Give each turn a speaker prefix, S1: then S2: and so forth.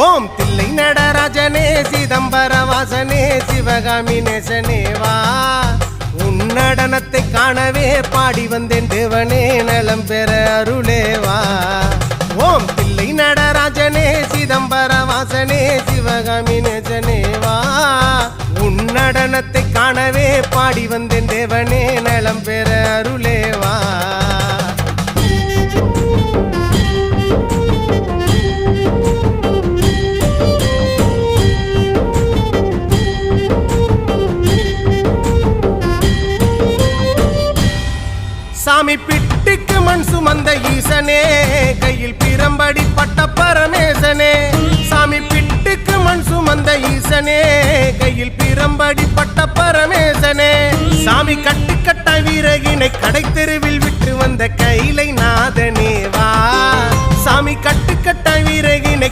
S1: ஓம் தில்லை நடராஜனே சிதம்பர வாசனே சிவகாமி நேசனே வா உன் நடனத்தை காணவே பாடி வந்தேன் தேவனே நலம் பெற அருளேவா ஓம் தில்லை நடராஜனே சிதம்பர வாசனே சிவகாமி நேசனே வா உன் நடனத்தை காணவே பாடி வந்தேன் தேவனே நலம் பெற அருளேவா சாமி பிட்டுக்கு மண் சுமந்த ஈசனே கையில் பிரம்படி பட்ட பரமேசனே சாமி பிட்டுக்கு மண் சுமந்த ஈசனே கையில் பிரம்படி பட்ட பரமேசனே சாமி கட்டுக்கட்ட வீரகினை கடை தெருவில் விட்டு வந்த கைலை